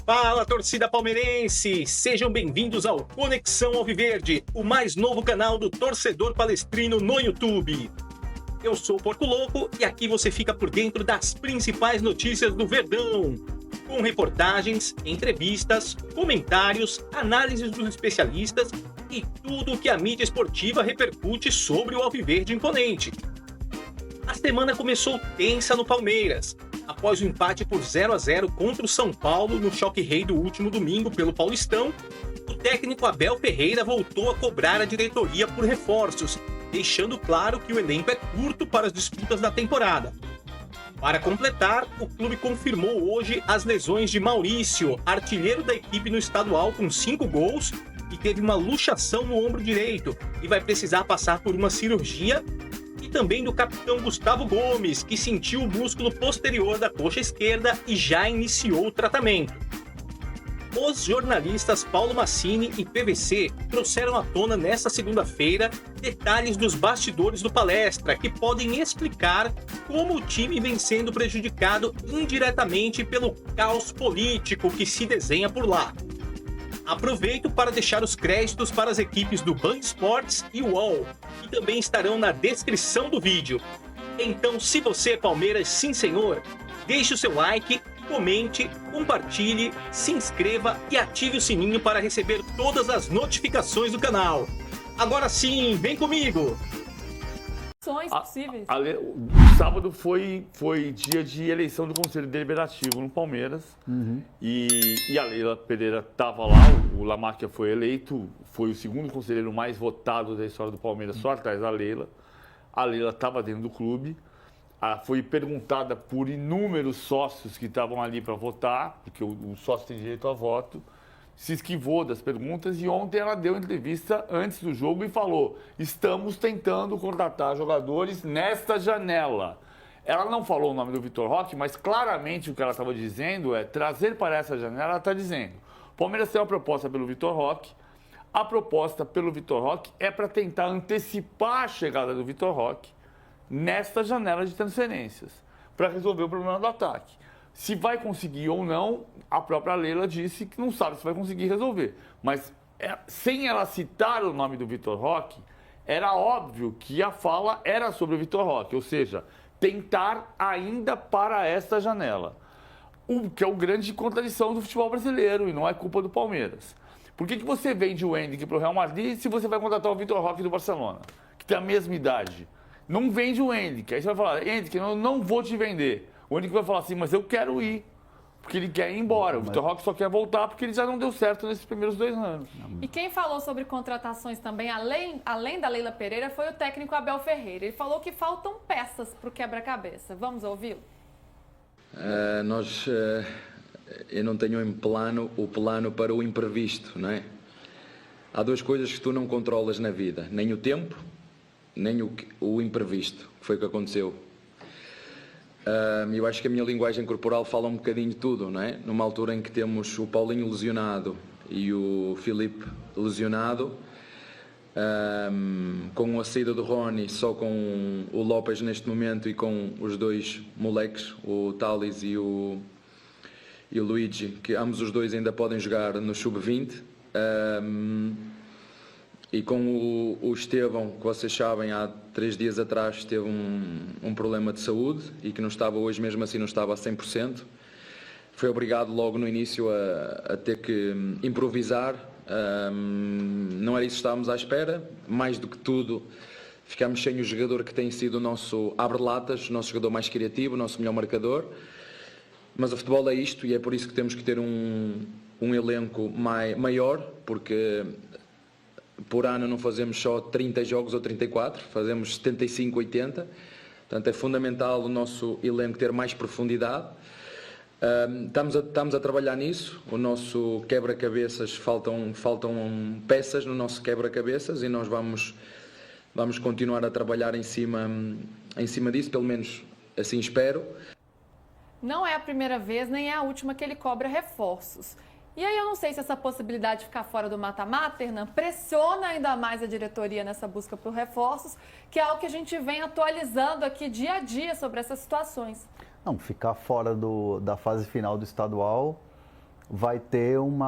Fala, torcida palmeirense! Sejam bem-vindos ao Conexão Alviverde, o mais novo canal do torcedor palestrino no YouTube. Eu sou o Porco Louco e aqui você fica por dentro das principais notícias do Verdão, com reportagens, entrevistas, comentários, análises dos especialistas e tudo o que a mídia esportiva repercute sobre o Alviverde imponente. A semana começou tensa no Palmeiras. Após o empate por 0-0 contra o São Paulo no choque rei do último domingo pelo Paulistão, o técnico Abel Ferreira voltou a cobrar a diretoria por reforços, deixando claro que o elenco é curto para as disputas da temporada. Para completar, o clube confirmou hoje as lesões de Maurício, artilheiro da equipe no estadual com 5 gols, e teve uma luxação no ombro direito e vai precisar passar por uma cirurgia, e também do capitão Gustavo Gomes, que sentiu o músculo posterior da coxa esquerda e já iniciou o tratamento. Os jornalistas Paulo Massini e PVC trouxeram à tona nesta segunda-feira detalhes dos bastidores do Palestra que podem explicar como o time vem sendo prejudicado indiretamente pelo caos político que se desenha por lá. Aproveito para deixar os créditos para as equipes do Band Esportes e UOL, que também estarão na descrição do vídeo. Então, se você é Palmeiras, sim senhor, deixe o seu like, comente, compartilhe, se inscreva e ative o sininho para receber todas as notificações do canal. Agora sim, vem comigo! Possíveis. Sábado foi dia de eleição do Conselho Deliberativo no Palmeiras. E a Leila Pereira estava lá, o Lamáquia foi eleito, foi o segundo conselheiro mais votado da história do Palmeiras, só atrás da Leila. A Leila estava dentro do clube, foi perguntada por inúmeros sócios que estavam ali para votar, porque o sócio tem direito a voto. Se esquivou das perguntas e ontem ela deu entrevista antes do jogo e falou: estamos tentando contratar jogadores nesta janela. Ela não falou o nome do Vitor Roque, mas claramente o que ela estava dizendo é trazer para essa janela. Ela está dizendo: o Palmeiras tem uma proposta pelo Vitor Roque, a proposta pelo Vitor Roque é para tentar antecipar a chegada do Vitor Roque nesta janela de transferências, para resolver o problema do ataque. Se vai conseguir ou não, a própria Leila disse que não sabe se vai conseguir resolver. Mas sem ela citar o nome do Vitor Roque, era óbvio que a fala era sobre o Vitor Roque, ou seja, tentar ainda para esta janela. O que é o grande contradição do futebol brasileiro e não é culpa do Palmeiras. Por que você vende o Endrick para o Real Madrid se você vai contratar o Vitor Roque do Barcelona, que tem a mesma idade? Não vende o Endrick. Aí você vai falar: Endrick, eu não vou te vender. O único que vai falar assim: mas eu quero ir, porque ele quer ir embora. O Vitor Roque só quer voltar porque ele já não deu certo nesses primeiros 2 anos. E quem falou sobre contratações também, além da Leila Pereira, foi o técnico Abel Ferreira. Ele falou que faltam peças para o quebra-cabeça. Vamos ouvi-lo? Eu não tenho o plano para o imprevisto, não é? Há 2 coisas que tu não controlas na vida: nem o tempo, nem o imprevisto, que foi o que aconteceu. Eu acho que a minha linguagem corporal fala um bocadinho de tudo, não é? Numa altura em que temos o Paulinho lesionado e o Filipe lesionado, com a saída do Rony, só com o Lopes neste momento e com os 2 moleques, o Thales e o Luigi, que ambos os 2 ainda podem jogar no sub-20. E com o Estevão, que vocês sabem, há 3 dias atrás teve um problema de saúde e que não estava hoje, mesmo assim não estava a 100%. Foi obrigado logo no início a ter que improvisar. Não era isso que estávamos à espera. Mais do que tudo, ficámos sem o jogador que tem sido o nosso abre-latas, o nosso jogador mais criativo, o nosso melhor marcador. Mas o futebol é isto e é por isso que temos que ter um elenco maior, porque por ano não fazemos só 30 jogos ou 34, fazemos 75, 80. Portanto, é fundamental o nosso elenco ter mais profundidade. Estamos a trabalhar nisso. O nosso quebra-cabeças, faltam peças no nosso quebra-cabeças e nós vamos continuar a trabalhar em cima disso, pelo menos assim espero. Não é a primeira vez, nem é a última que ele cobra reforços. E aí eu não sei se essa possibilidade de ficar fora do mata-mata, Hernan, pressiona ainda mais a diretoria nessa busca por reforços, que é algo que a gente vem atualizando aqui dia a dia sobre essas situações. Não, ficar fora da fase final do estadual vai ter um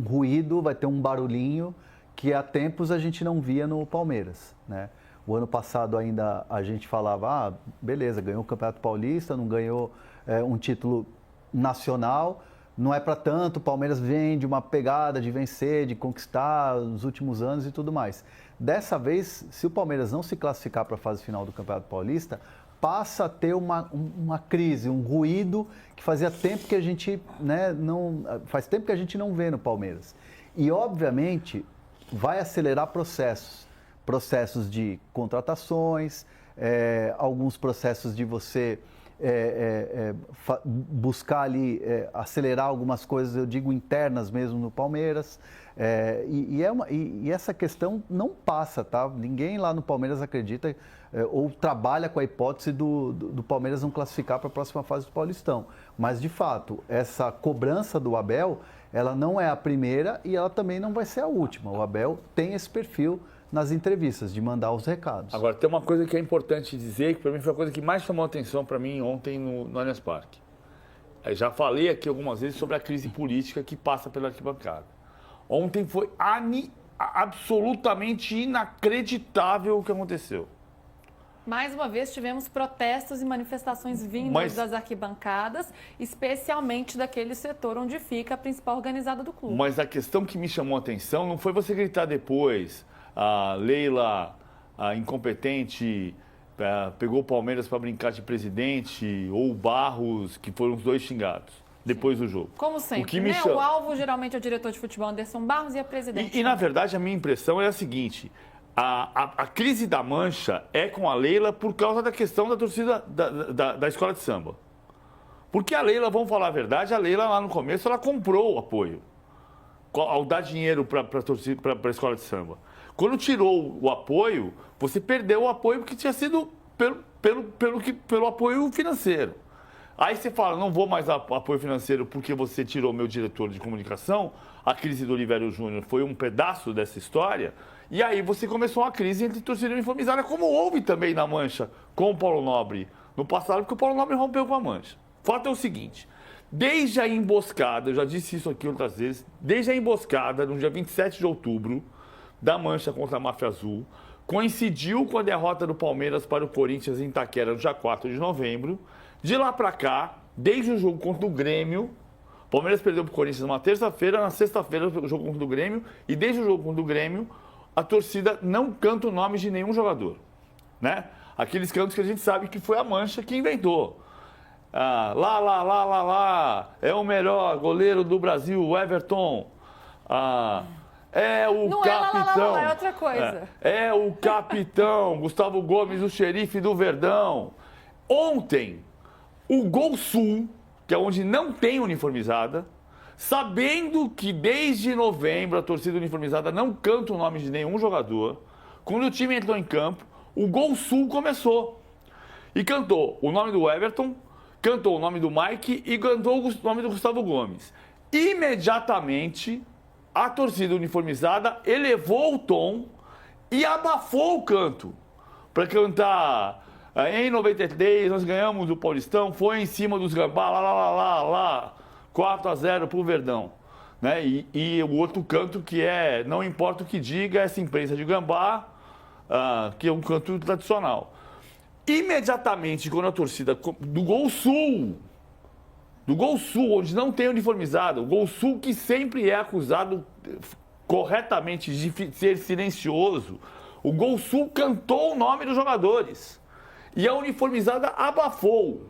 ruído, vai ter um barulhinho que há tempos a gente não via no Palmeiras, né? O ano passado ainda a gente falava, beleza, ganhou o Campeonato Paulista, não ganhou um título nacional, não é para tanto, o Palmeiras vem de uma pegada de vencer, de conquistar nos últimos anos e tudo mais. Dessa vez, se o Palmeiras não se classificar para a fase final do Campeonato Paulista, passa a ter uma crise, um ruído que fazia tempo que a gente, né, faz tempo que a gente não vê no Palmeiras. E, obviamente, vai acelerar processos de contratações, alguns processos de você buscar ali, acelerar algumas coisas, eu digo internas mesmo no Palmeiras, e essa questão não passa, tá? Ninguém lá no Palmeiras acredita ou trabalha com a hipótese do Palmeiras não classificar para a próxima fase do Paulistão, mas de fato, essa cobrança do Abel, ela não é a primeira e ela também não vai ser a última. O Abel tem esse perfil nas entrevistas, de mandar os recados. Agora, tem uma coisa que é importante dizer, que para mim foi a coisa que mais chamou a atenção para mim ontem no Allianz Parque. Eu já falei aqui algumas vezes sobre a crise política que passa pela arquibancada. Ontem foi absolutamente inacreditável o que aconteceu. Mais uma vez tivemos protestos e manifestações vindas das arquibancadas, especialmente daquele setor onde fica a principal organizada do clube. Mas a questão que me chamou a atenção não foi você gritar depois, a Leila, a incompetente, pegou o Palmeiras para brincar de presidente, ou o Barros, que foram os dois xingados depois do jogo. Como sempre, né? O alvo geralmente é o diretor de futebol Anderson Barros e a presidente. E na verdade, a minha impressão é a seguinte: a crise da Mancha é com a Leila por causa da questão da torcida da escola de samba. Porque a Leila, vamos falar a verdade, a Leila lá no começo ela comprou o apoio ao dar dinheiro para a escola de samba. Quando tirou o apoio, você perdeu o apoio porque tinha sido pelo apoio financeiro. Aí você fala, não vou mais dar apoio financeiro porque você tirou meu diretor de comunicação. A crise do Olivério Júnior foi um pedaço dessa história. E aí você começou uma crise entre torcida uniformizada, como houve também na Mancha com o Paulo Nobre no passado, porque o Paulo Nobre rompeu com a Mancha. O fato é o seguinte, desde a emboscada, eu já disse isso aqui outras vezes, desde a emboscada, no dia 27 de outubro, da Mancha contra a Máfia Azul, coincidiu com a derrota do Palmeiras para o Corinthians em Itaquera no dia 4 de novembro. De lá para cá, desde o jogo contra o Grêmio, o Palmeiras perdeu para o Corinthians numa terça-feira, na sexta-feira o jogo contra o Grêmio, e desde o jogo contra o Grêmio, a torcida não canta o nome de nenhum jogador, né? Aqueles cantos que a gente sabe que foi a Mancha que inventou. É o melhor goleiro do Brasil, o Everton. É o não capitão. É outra coisa. É o capitão, Gustavo Gomes, o xerife do Verdão. Ontem, o Gol Sul, que é onde não tem uniformizada, sabendo que desde novembro a torcida uniformizada não canta o nome de nenhum jogador, quando o time entrou em campo, o Gol Sul começou. E cantou o nome do Everton, cantou o nome do Mike e cantou o nome do Gustavo Gomes. Imediatamente, a torcida uniformizada elevou o tom e abafou o canto para cantar. Em 93, nós ganhamos o Paulistão, foi em cima dos Gambá, 4-0 para o Verdão. Né? E o outro canto que é, não importa o que diga, essa imprensa de Gambá, que é um canto tradicional. Imediatamente, quando a torcida do Gol Sul, onde não tem uniformizado, o Gol Sul que sempre é acusado corretamente de ser silencioso, o Gol Sul cantou o nome dos jogadores. E a uniformizada abafou.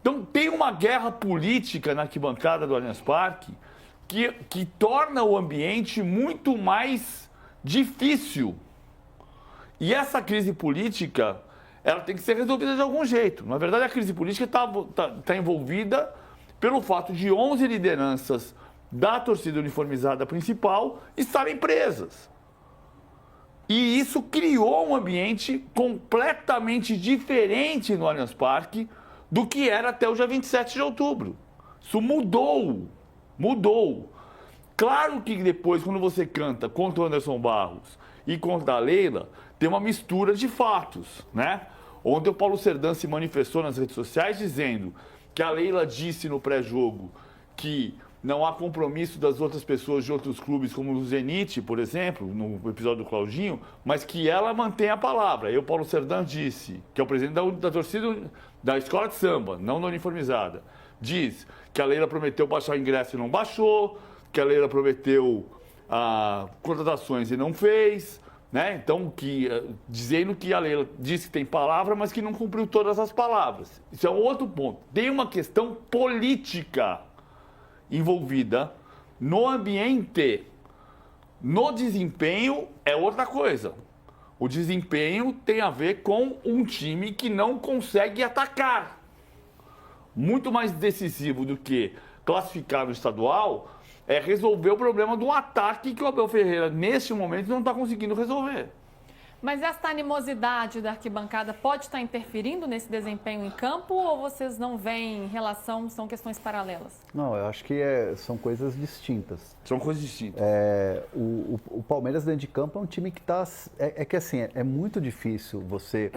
Então tem uma guerra política na arquibancada do Allianz Parque que torna o ambiente muito mais difícil. E essa crise política, ela tem que ser resolvida de algum jeito. Na verdade, a crise política está envolvida pelo fato de 11 lideranças da torcida uniformizada principal estarem presas. E isso criou um ambiente completamente diferente no Allianz Parque do que era até o dia 27 de outubro. Isso mudou. Claro que depois, quando você canta contra o Anderson Barros e contra a Leila, tem uma mistura de fatos, né? Ontem o Paulo Serdán se manifestou nas redes sociais dizendo que a Leila disse no pré-jogo que não há compromisso das outras pessoas de outros clubes, como o Zenit, por exemplo, no episódio do Claudinho, mas que ela mantém a palavra. Eu, Paulo Serdã, disse, que é o presidente da torcida da escola de samba, não da uniformizada, diz que a Leila prometeu baixar o ingresso e não baixou, que a Leila prometeu contratações e não fez, né? Então, dizendo que a Leila disse que tem palavra, mas que não cumpriu todas as palavras. Isso é um outro ponto. Tem uma questão política envolvida no ambiente. No desempenho é outra coisa. O desempenho tem a ver com um time que não consegue atacar. Muito mais decisivo do que classificar no estadual é resolver o problema do ataque que o Abel Ferreira, neste momento, não está conseguindo resolver. Mas essa animosidade da arquibancada pode estar interferindo nesse desempenho em campo ou vocês não veem relação, são questões paralelas? Não, eu acho que são coisas distintas. São coisas distintas. O Palmeiras dentro de campo é um time que está... É que assim, é muito difícil você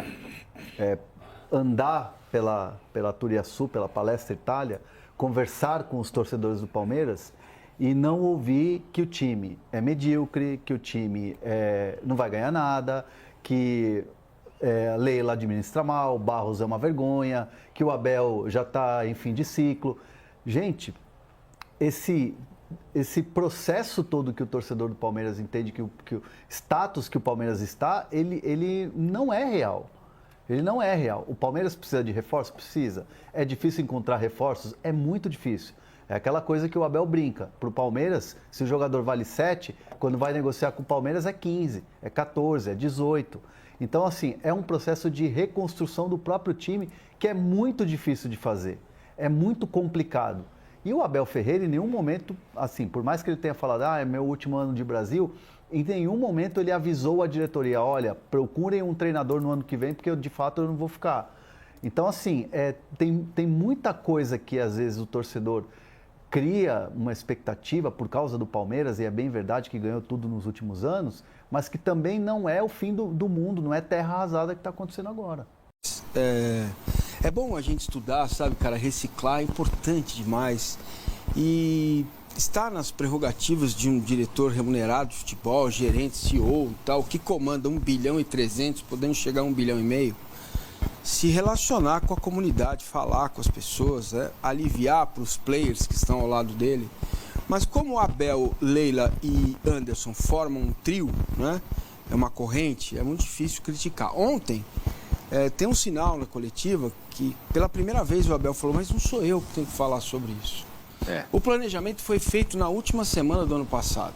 andar pela Turiaçu, pela Palestra Itália, conversar com os torcedores do Palmeiras e não ouvir que o time é medíocre, que o time não vai ganhar nada, que a Leila administra mal, o Barros é uma vergonha, que o Abel já está em fim de ciclo. Gente, esse processo todo que o torcedor do Palmeiras entende, que o status que o Palmeiras está, ele não é real. Ele não é real. O Palmeiras precisa de reforço? Precisa. É difícil encontrar reforços? É muito difícil. É aquela coisa que o Abel brinca. Para o Palmeiras, se o jogador vale 7, quando vai negociar com o Palmeiras é 15, é 14, é 18. Então, assim, é um processo de reconstrução do próprio time que é muito difícil de fazer. É muito complicado. E o Abel Ferreira, em nenhum momento, assim, por mais que ele tenha falado, é meu último ano de Brasil, em nenhum momento ele avisou a diretoria, olha, procurem um treinador no ano que vem, porque de fato eu não vou ficar. Então, assim, tem muita coisa que às vezes o torcedor cria uma expectativa por causa do Palmeiras, e é bem verdade que ganhou tudo nos últimos anos, mas que também não é o fim do mundo, não é terra arrasada que está acontecendo agora. É bom a gente estudar, sabe, cara, reciclar é importante demais. E estar nas prerrogativas de um diretor remunerado de futebol, gerente, CEO e tal, que comanda 1,3 bilhão, podendo chegar a 1,5 bilhão, se relacionar com a comunidade, falar com as pessoas, aliviar para os players que estão ao lado dele. Mas como Abel, Leila e Anderson formam um trio, né? É uma corrente, é muito difícil criticar. Ontem, tem um sinal na coletiva que pela primeira vez o Abel falou, mas não sou eu que tenho que falar sobre isso. O planejamento foi feito na última semana do ano passado,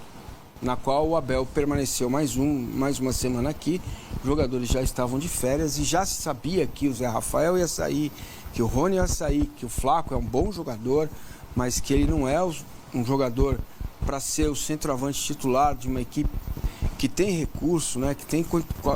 na qual o Abel permaneceu mais uma semana aqui, os jogadores já estavam de férias e já se sabia que o Zé Rafael ia sair, que o Rony ia sair, que o Flaco é um bom jogador, mas que ele não é um jogador para ser o centroavante titular de uma equipe que tem recurso, né, que tem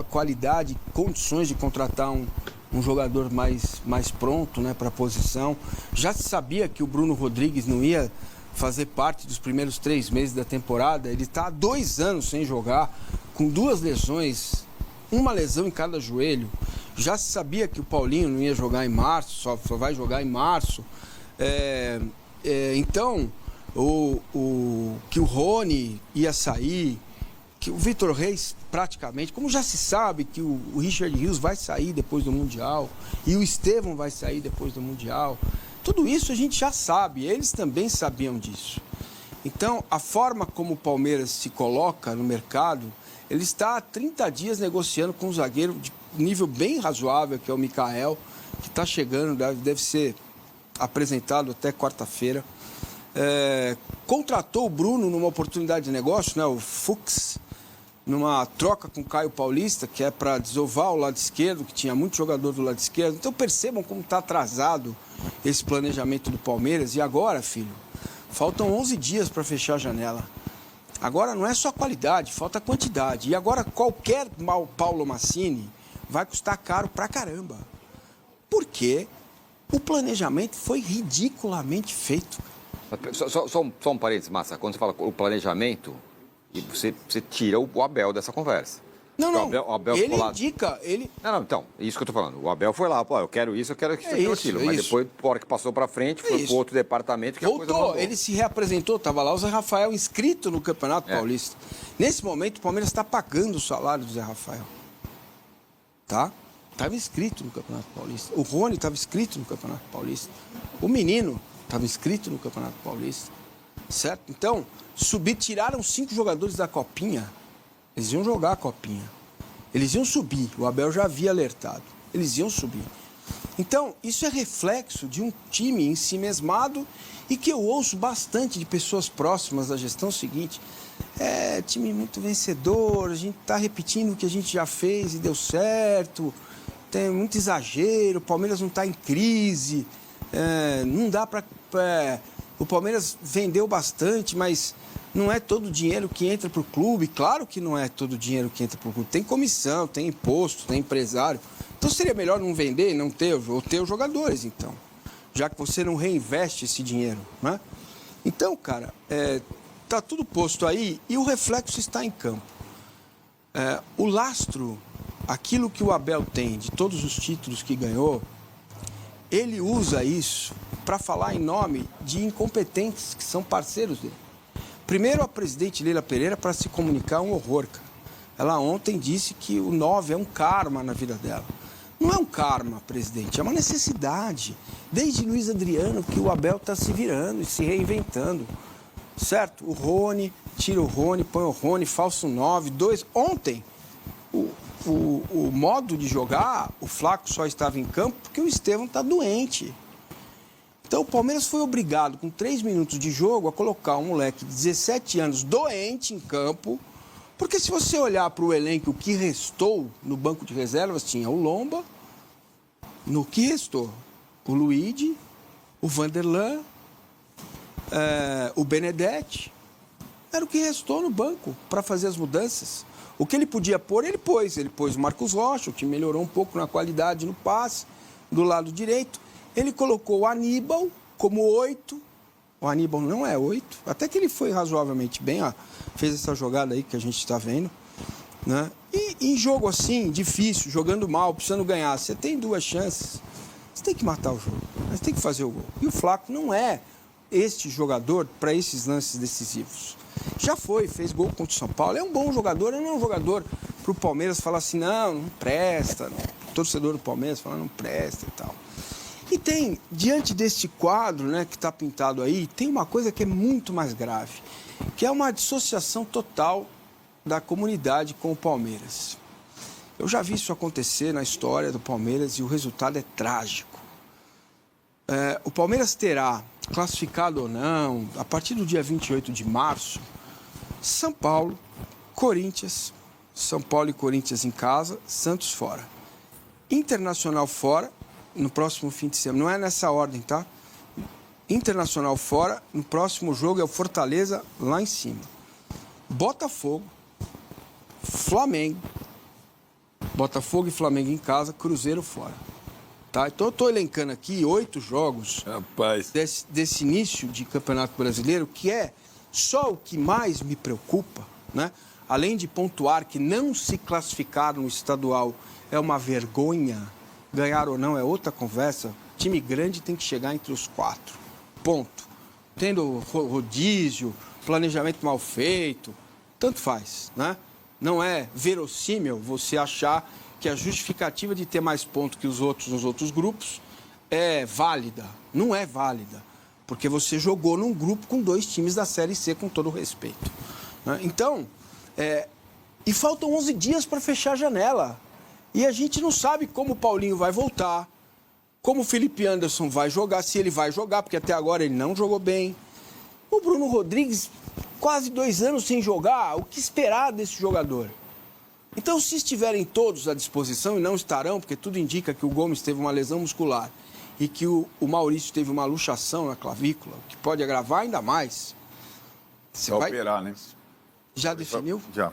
qualidade, condições de contratar um jogador mais pronto, né, para a posição. Já se sabia que o Bruno Rodrigues não ia fazer parte dos primeiros 3 meses da temporada. Ele está há 2 anos sem jogar, com 2 lesões, uma lesão em cada joelho. Já se sabia que o Paulinho não ia jogar em março, só vai jogar em março. Então, que o Rony ia sair, que o Vitor Reis praticamente, como já se sabe que o Richard Rios vai sair depois do Mundial e o Estevão vai sair depois do Mundial, tudo isso a gente já sabe, eles também sabiam disso. Então, a forma como o Palmeiras se coloca no mercado, ele está há 30 dias negociando com um zagueiro de nível bem razoável, que é o Mikael, que está chegando, deve ser apresentado até quarta-feira. Contratou o Bruno numa oportunidade de negócio, né, o Fux, numa troca com o Caio Paulista, que é para desovar o lado esquerdo, que tinha muito jogador do lado esquerdo. Então percebam como está atrasado esse planejamento do Palmeiras. E agora, filho, faltam 11 dias para fechar a janela. Agora não é só qualidade, falta quantidade. E agora qualquer Paulo Massini vai custar caro pra caramba. Porque o planejamento foi ridiculamente feito. Só um parênteses, Massa. Quando você fala o planejamento, você tira o Abel dessa conversa. Não, O Abel ele ficou lá. indica, ele... Não, então, isso que eu tô falando. O Abel foi lá, pô, eu quero isso, eu quero aquilo. Mas depois, a hora que passou pra frente, foi pro outro departamento que a coisa Voltou, mudou. ele se reapresentou, estava lá o Zé Rafael inscrito no Campeonato Paulista. Nesse momento, o Palmeiras está pagando o salário do Zé Rafael. Tá? Estava inscrito no Campeonato Paulista. O Rony estava inscrito no Campeonato Paulista. O menino estava inscrito no Campeonato Paulista. Certo? Então, tiraram 5 jogadores da Copinha. Eles iam jogar a Copinha. Eles iam subir. O Abel já havia alertado. Eles iam subir. Então, isso é reflexo de um time ensimesmado e que eu ouço bastante de pessoas próximas da gestão seguinte. É, time muito vencedor, a gente está repetindo o que a gente já fez e deu certo, tem muito exagero, o Palmeiras não está em crise, não dá para... o Palmeiras vendeu bastante, mas não é todo o dinheiro que entra para o clube. Claro que não é todo o dinheiro que entra para o clube. Tem comissão, tem imposto, tem empresário. Então seria melhor não vender e não ter, ou ter os jogadores, então. Já que você não reinveste esse dinheiro, né? Então, cara, tá tudo posto aí e o reflexo está em campo. O lastro, aquilo que o Abel tem de todos os títulos que ganhou, ele usa isso para falar em nome de incompetentes que são parceiros dele. Primeiro, a presidente Leila Pereira, para se comunicar, um horror, cara. Ela ontem disse que o 9 é um karma na vida dela. Não é um karma, presidente, é uma necessidade. Desde Luiz Adriano que o Abel está se virando e se reinventando. Certo? O Rony, tira o Rony, põe o Rony, falso 9, 2. Ontem, o modo de jogar, o Flaco só estava em campo porque o Estevão está doente. Então o Palmeiras foi obrigado, com 3 minutos de jogo, a colocar um moleque de 17 anos doente em campo, porque se você olhar para o elenco, o que restou no banco de reservas, tinha o Lomba, no que restou, o Luigi, o Vanderlan, o Benedetti, era o que restou no banco para fazer as mudanças. O que ele podia pôr, ele pôs. Ele pôs o Marcos Rocha, o que melhorou um pouco na qualidade no passe, do lado direito. Ele colocou o Aníbal como 8. O Aníbal não é 8. Até que ele foi razoavelmente bem, ó, fez essa jogada aí que a gente está vendo. Né? E em jogo assim, difícil, jogando mal, precisando ganhar, você tem 2 chances. Você tem que matar o jogo. Você tem que fazer o gol. E o Flaco não é este jogador para esses lances decisivos. Já fez gol contra o São Paulo. É um bom jogador, não é um jogador para o Palmeiras falar assim, não presta. Não. O torcedor do Palmeiras fala, não presta e tal. E tem, diante deste quadro, né, que está pintado aí, tem uma coisa que é muito mais grave, que é uma dissociação total da comunidade com o Palmeiras. Eu já vi isso acontecer na história do Palmeiras e o resultado é trágico. O Palmeiras terá, classificado ou não, a partir do dia 28 de março, São Paulo, Corinthians, São Paulo e Corinthians em casa, Santos fora. Internacional fora, no próximo fim de semana, não é nessa ordem, tá? Internacional fora, no próximo jogo é o Fortaleza lá em cima. Botafogo, Flamengo, Botafogo e Flamengo em casa, Cruzeiro fora. Tá? Então eu estou elencando aqui 8 jogos desse início de Campeonato Brasileiro, que é só o que mais me preocupa, né? Além de pontuar que não se classificar no estadual é uma vergonha, ganhar ou não é outra conversa, time grande tem que chegar entre os 4, ponto. Tendo rodízio, planejamento mal feito, tanto faz, né? Não é verossímil você achar que a justificativa de ter mais pontos que os outros nos outros grupos é válida. Não é válida, porque você jogou num grupo com 2 times da Série C, com todo o respeito. Né? Então, e faltam 11 dias para fechar a janela. E a gente não sabe como o Paulinho vai voltar, como o Felipe Anderson vai jogar, se ele vai jogar, porque até agora ele não jogou bem. O Bruno Rodrigues, quase 2 anos sem jogar, o que esperar desse jogador? Então, se estiverem todos à disposição, e não estarão, porque tudo indica que o Gomes teve uma lesão muscular e que o Maurício teve uma luxação na clavícula, que pode agravar ainda mais. Você vai operar, né? Já definiu? Já.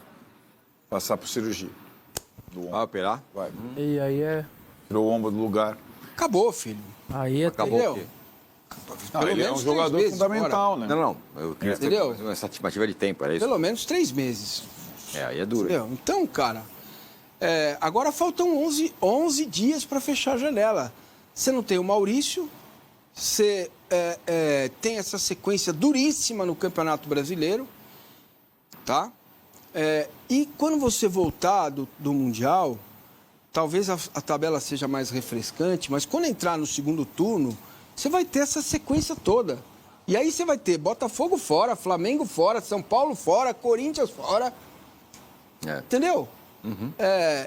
Passar por cirurgia. Vai operar? Vai. E aí Tirou o ombro do lugar. Acabou, filho. Aí Acabou Entendeu? o quê? Ele é um 3 jogador meses fundamental, né? Não. Eu queria Entendeu? uma estimativa de tempo, era isso? Pelo menos 3 meses. Aí é duro. Entendeu? Então, cara, Agora faltam 11 dias para fechar a janela. Você não tem o Maurício, você tem essa sequência duríssima no Campeonato Brasileiro, tá? E quando você voltar do Mundial, talvez a tabela seja mais refrescante, mas quando entrar no segundo turno, você vai ter essa sequência toda. E aí você vai ter Botafogo fora, Flamengo fora, São Paulo fora, Corinthians fora. Entendeu? Uhum.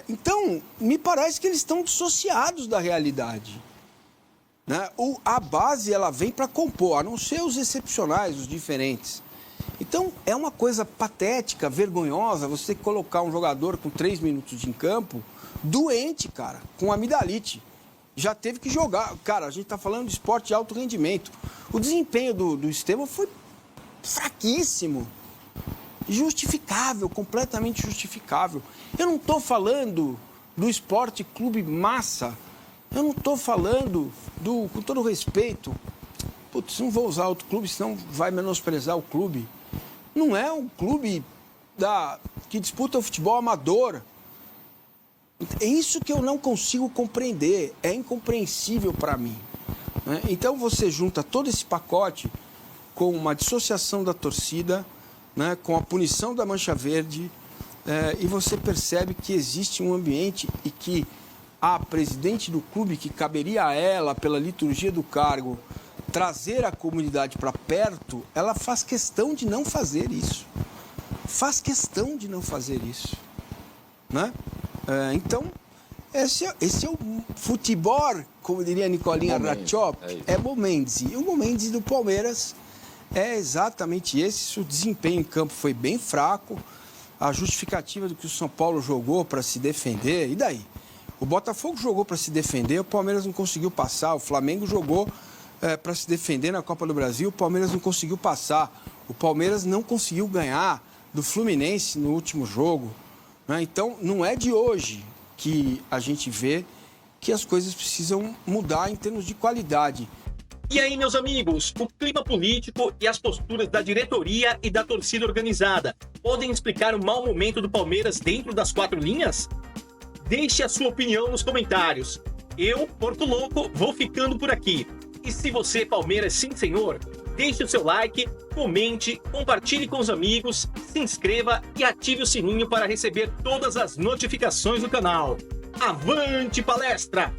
Então, me parece que eles estão dissociados da realidade. Né? A base, ela vem para compor, a não ser os excepcionais, os diferentes. Então, é uma coisa patética, vergonhosa, você colocar um jogador com 3 minutos em campo, doente, cara, com amidalite. Já teve que jogar. Cara, a gente está falando de esporte de alto rendimento. O desempenho do Estevão foi fraquíssimo. Justificável, completamente justificável. Eu não estou falando do Esporte Clube Massa. Eu não estou falando com todo respeito, putz, não vou usar outro clube, senão vai menosprezar o clube. Não é um clube que disputa o futebol amador. É isso que eu não consigo compreender, é incompreensível para mim. Né? Então você junta todo esse pacote com uma dissociação da torcida, né, com a punição da Mancha Verde, e você percebe que existe um ambiente e que a presidente do clube, que caberia a ela, pela liturgia do cargo, trazer a comunidade para perto, ela faz questão de não fazer isso. Faz questão de não fazer isso. Né? Então, esse é o futebol, como diria Nicolinha Ratchop, é Momenzi. E o Momenzi do Palmeiras é exatamente esse. O desempenho em campo foi bem fraco. A justificativa do que o São Paulo jogou para se defender, e daí? O Botafogo jogou para se defender, o Palmeiras não conseguiu passar. O Flamengo jogou para se defender na Copa do Brasil, o Palmeiras não conseguiu passar. O Palmeiras não conseguiu ganhar do Fluminense no último jogo. Né? Então, não é de hoje que a gente vê que as coisas precisam mudar em termos de qualidade. E aí, meus amigos, o clima político e as posturas da diretoria e da torcida organizada podem explicar o mau momento do Palmeiras dentro das 4 linhas? Deixe a sua opinião nos comentários. Eu, Porco Louco, vou ficando por aqui. E se você, Palmeiras, sim senhor, deixe o seu like, comente, compartilhe com os amigos, se inscreva e ative o sininho para receber todas as notificações do canal. Avante palestra!